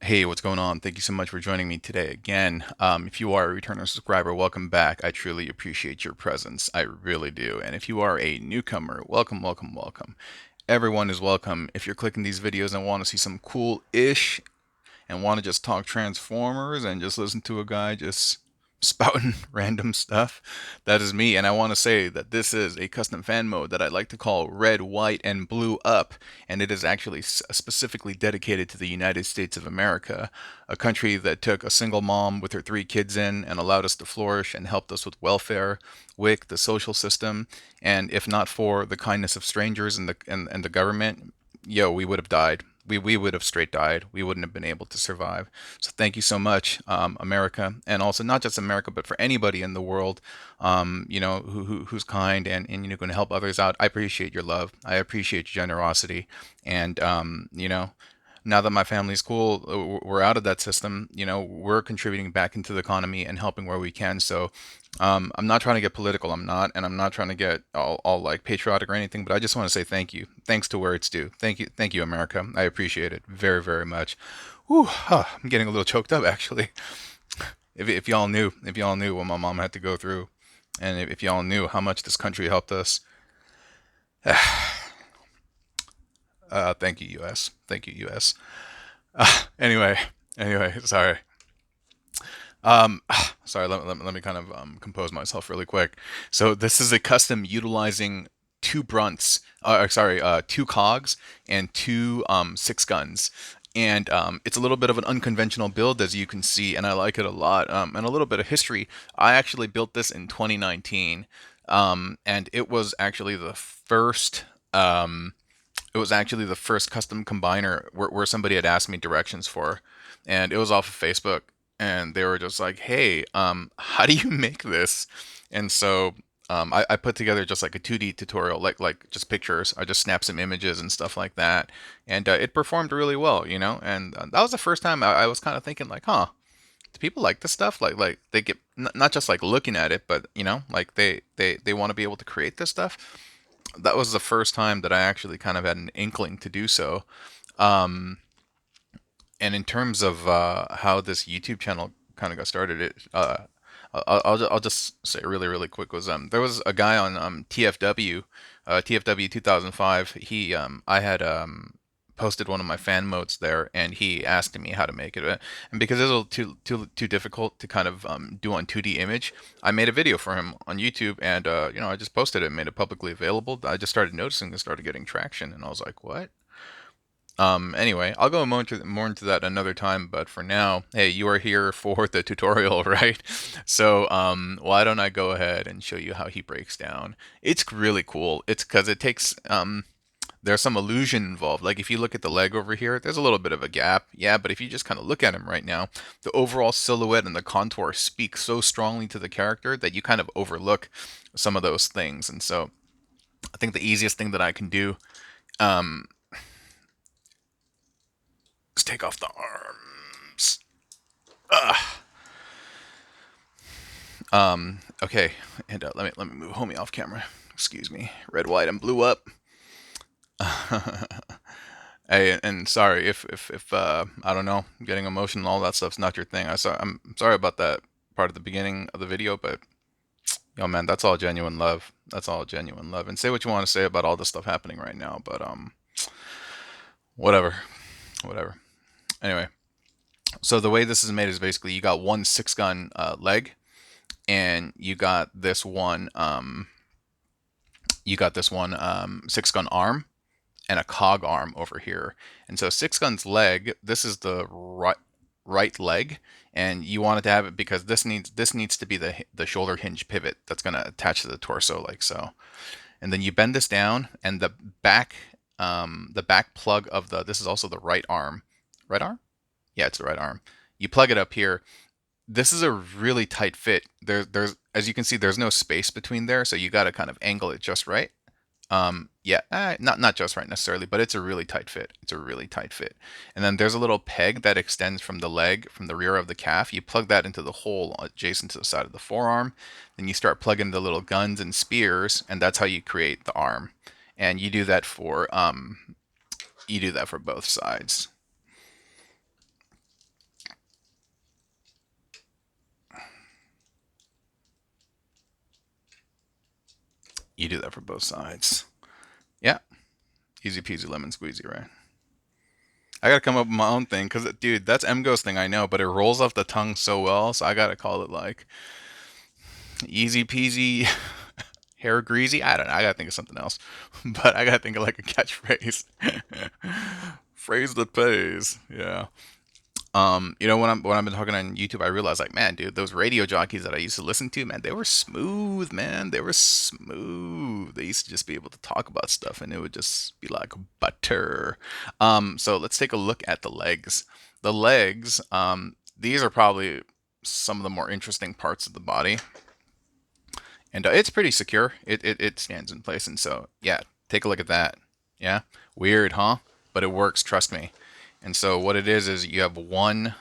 Hey, what's going on? Thank you so much for joining me today again. If you are a returner subscriber, welcome back. I truly appreciate your presence. I really do. And if you are a newcomer, welcome, welcome, welcome. Everyone is welcome. If you're clicking these videos and want to see some cool-ish and want to just talk Transformers and just listen to a guy just spouting random stuff, that is me. And I want to say that this is a custom fan mode that I like to call Red, White, and Blue Up. And it is actually specifically dedicated to the United States of America, a country that took a single mom with her three kids in and allowed us to flourish and helped us with welfare, WIC, the social system. And if not for the kindness of strangers and the government, we would have died. We would have straight died. We wouldn't have been able to survive. So thank you so much, America, and also not just America, but for anybody in the world, who's kind and going to help others out. I appreciate your love. I appreciate your generosity, and now that my family's cool, we're out of that system. We're contributing back into the economy and helping where we can. So I'm not trying to get political. I'm not, and I'm not trying to get all like patriotic or anything. But I just want to say thank you. Thanks to where it's due. Thank you, America. I appreciate it very, very much. Whew, I'm getting a little choked up actually. If y'all knew what my mom had to go through, and if y'all knew how much this country helped us, thank you, U.S. Thank you, U.S. Anyway, sorry. Um, Sorry, let me kind of compose myself really quick. So this is a custom utilizing two brunts, two cogs and two six guns. And it's a little bit of an unconventional build, as you can see, and I like it a lot. And a little bit of history. I actually built this in 2019, and it was actually the first. It was actually the first custom combiner where somebody had asked me directions for, and it was off of Facebook, and they were just like, "Hey, how do you make this?" And so I put together just like a 2D tutorial, like just pictures. I just snapped some images and stuff like that, and it performed really well, And that was the first time I was kind of thinking like, "Huh, do people like this stuff? Like they get not just like looking at it, but like they want to be able to create this stuff." That was the first time that I actually kind of had an inkling to do so. Um, and in terms of how this YouTube channel kind of got started, I'll just say really really quick was there was a guy on TFW, TFW 2005. I had posted one of my fan modes there, and he asked me how to make it. And because it was a little too difficult to kind of do on 2D image, I made a video for him on YouTube, and I just posted it, made it publicly available. I just started noticing it started getting traction, and I was like, what? Anyway, I'll go more into that another time, but for now, hey, you are here for the tutorial, right? So, why don't I go ahead and show you how he breaks down? It's really cool. It's because it takes, there's some illusion involved. Like if you look at the leg over here, there's a little bit of a gap. Yeah, but if you just kind of look at him right now, the overall silhouette and the contour speak so strongly to the character that you kind of overlook some of those things. And so I think the easiest thing that I can do, um, is take off the arms. Ugh. Okay, and let me move homie off camera. Excuse me. Red, white, and blue up. Hey, and sorry if I don't know, getting emotional and all that stuff's not your thing. I'm sorry about that part of the beginning of the video, but yo man, that's all genuine love. That's all genuine love. And say what you want to say about all this stuff happening right now, but whatever, whatever. Anyway, so the way this is made is basically you got one six gun leg, and you got this one six gun arm and a cog arm over here. And so six gun's leg, this is the right leg, and you want it to have it because this needs to be the shoulder hinge pivot that's going to attach to the torso like so. And then you bend this down, and the back plug of the this is also the right arm. Right arm? Yeah, it's the right arm. You plug it up here. This is a really tight fit. There's as you can see, there's no space between there, so you got to kind of angle it just right. Yeah, not just right necessarily, but it's a really tight fit. It's a really tight fit. And then there's a little peg that extends from the leg, from the rear of the calf. You plug that into the hole adjacent to the side of the forearm. Then you start plugging the little guns and spears, and that's how you create the arm. And you do that for both sides. You do that for both sides. Yeah, easy peasy lemon squeezy, right? I gotta come up with my own thing, cause dude, that's MGO's thing, I know, but it rolls off the tongue so well, so I gotta call it like easy peasy, hair greasy. I don't know. I gotta think of something else, but I gotta think of like a catchphrase, phrase that pays. Yeah. When I've been talking on YouTube, I realized like, man, dude, those radio jockeys that I used to listen to, man, they were smooth, man. They were smooth. They used to just be able to talk about stuff, and it would just be like butter. So let's take a look at the legs. The legs, these are probably some of the more interesting parts of the body, and it's pretty secure. It stands in place, and so yeah, take a look at that. Yeah, weird, huh? But it works. Trust me. And so what it is you have one.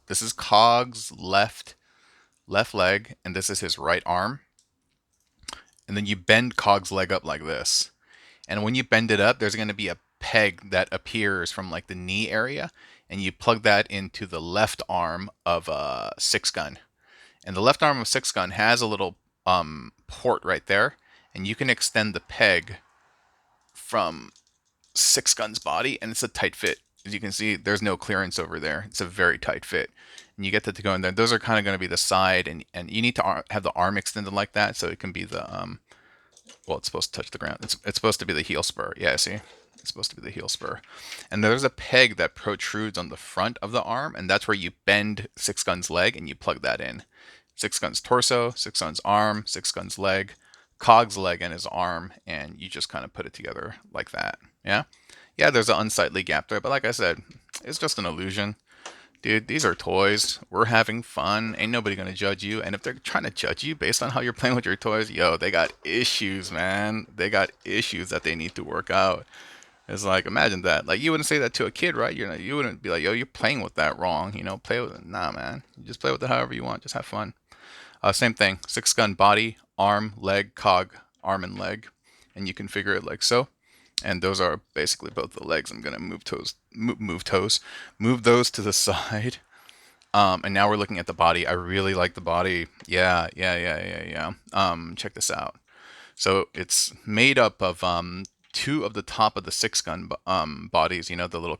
This is Cog's left leg, and this is his right arm. And then you bend Cog's leg up like this. And when you bend it up, there's going to be a peg that appears from like the knee area, and you plug that into the left arm of a Sixgun. And the left arm of Sixgun has a little port right there, and you can extend the peg from Sixgun's body, and it's a tight fit. As you can see, there's no clearance over there. It's a very tight fit. And you get that to go in there. Those are kind of going to be the side, and you need to have the arm extended like that, so it can be the, well, it's supposed to touch the ground. It's supposed to be the heel spur. Yeah, see? It's supposed to be the heel spur. And there's a peg that protrudes on the front of the arm, and that's where you bend Sixgun's leg, and you plug that in. Sixgun's torso, Sixgun's arm, Sixgun's leg, Cog's leg and his arm, and you just kind of put it together like that. Yeah? Yeah, there's an unsightly gap there, but like I said, it's just an illusion. Dude, these are toys. We're having fun. Ain't nobody gonna judge you. And if they're trying to judge you based on how you're playing with your toys, yo, they got issues, man. They got issues that they need to work out. It's like, imagine that. Like, you wouldn't say that to a kid, right? You wouldn't be like, yo, you're playing with that wrong. Play with it. Nah, man. You just play with it however you want. Just have fun. Same thing. Sixgun body, arm, leg, cog, arm and leg, and you configure it like so. And those are basically both the legs. I'm gonna move those to the side. And now we're looking at the body. I really like the body. Yeah. Check this out. So it's made up of two of the top of the Sixgun bodies. The little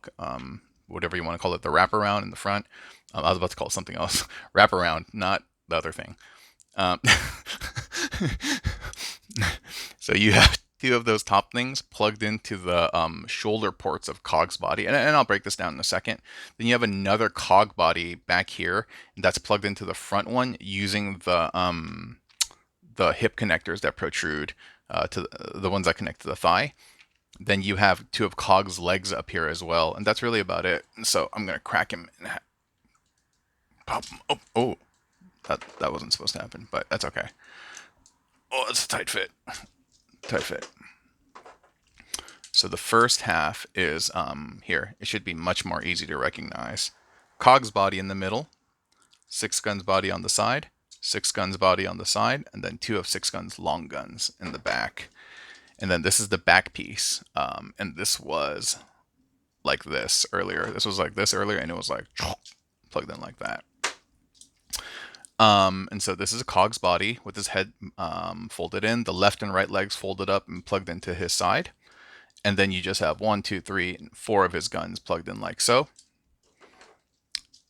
whatever you want to call it, the wraparound in the front. I was about to call it something else. Wraparound, not the other thing. Um, so you have two of those top things plugged into the shoulder ports of Cog's body, and I'll break this down in a second. Then you have another Cog body back here, and that's plugged into the front one using the hip connectors that protrude to the ones that connect to the thigh. Then you have two of Cog's legs up here as well, and that's really about it. And so I'm gonna crack him and pop him. Oh. That wasn't supposed to happen, but that's okay. Oh, it's a tight fit. Tight fit. So the first half is here. It should be much more easy to recognize. Cog's body in the middle, Sixgun's body on the side, Sixgun's body on the side, and then two of Sixgun's long guns in the back. And then this is the back piece. And this was like this earlier. This was like this earlier, and it was like plugged in like that. And so this is a Cog's body with his head folded in, the left and right legs folded up and plugged into his side. And then you just have 1, 2, 3, and 4 of his guns plugged in like so.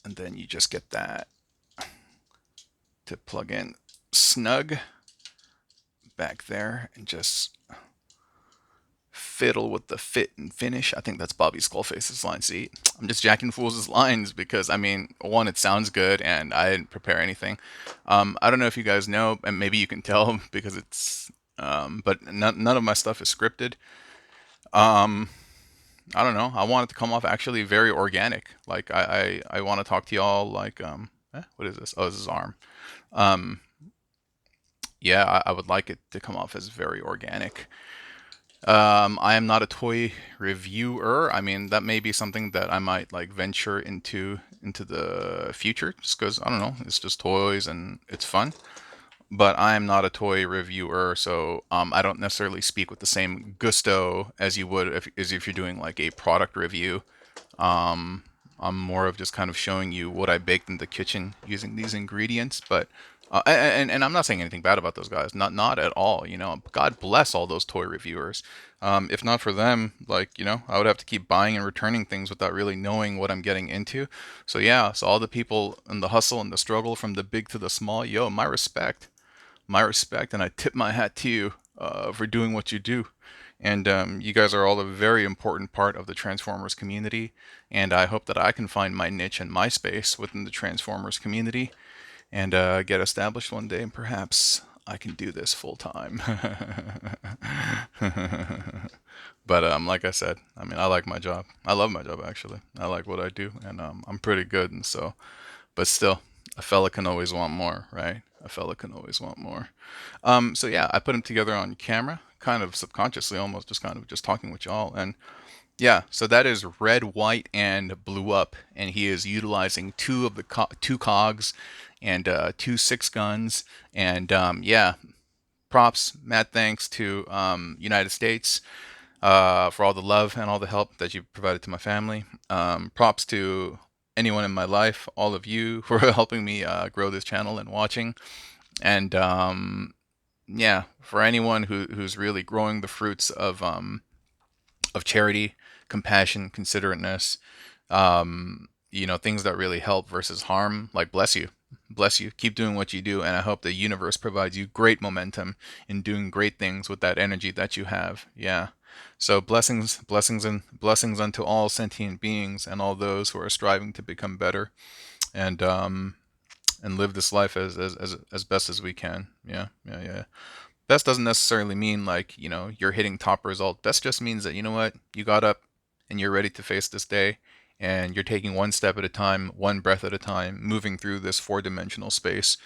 And then you just get that to plug in snug back there and just fiddle with the fit and finish. I think that's Bobby Skullface's line. See, I'm just jacking fools' lines because, I mean, one, it sounds good and I didn't prepare anything. I don't know if you guys know, and maybe you can tell because it's, but none of my stuff is scripted. I don't know. I want it to come off actually very organic. Like, I want to talk to y'all like, what is this? Oh, this is arm. Yeah, I would like it to come off as very organic. I am not a toy reviewer. I mean, that may be something that I might like venture into the future, just because I don't know, it's just toys and it's fun. But I am not a toy reviewer, so I don't necessarily speak with the same gusto as you would as if you're doing like a product review. I'm more of just kind of showing you what I baked in the kitchen using these ingredients, but And I'm not saying anything bad about those guys, not at all. You know, God bless all those toy reviewers. If not for them, like, you know, I would have to keep buying and returning things without really knowing what I'm getting into. So yeah, so all the people in the hustle and the struggle from the big to the small, yo, my respect, and I tip my hat to you for doing what you do. And you guys are all a very important part of the Transformers community, and I hope that I can find my niche and my space within the Transformers community and get established one day, and perhaps I can do this full time. But like I said, I mean, I like my job. I love my job actually. I like what I do, and I'm pretty good. And so, but still, a fella can always want more, right? A fella can always want more. So yeah, I put him together on camera, kind of subconsciously, almost just kind of just talking with y'all, and yeah, so that is red, white, and blew up, and he is utilizing two of the two cogs and two six guns, and yeah, props, mad thanks to United States for all the love and all the help that you've provided to my family. Props to anyone in my life, all of you who are helping me grow this channel and watching, and yeah, for anyone who's really growing the fruits of charity, compassion, considerateness, you know, things that really help versus harm. Like, bless you. Bless you. Keep doing what you do. And I hope the universe provides you great momentum in doing great things with that energy that you have. Yeah. So and blessings unto all sentient beings and all those who are striving to become better and live this life as best as we can. Yeah, yeah, yeah. Best doesn't necessarily mean like, you know, you're hitting top result. Best just means that, you know what, you got up and you're ready to face this day and you're taking one step at a time, one breath at a time, moving through this four-dimensional space.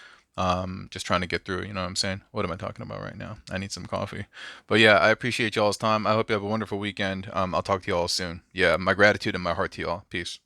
Just trying to get through it, you know what I'm saying? What am I talking about right now? I need some coffee. But yeah, I appreciate y'all's time. I hope you have a wonderful weekend. I'll talk to y'all soon. Yeah, my gratitude and my heart to y'all. Peace.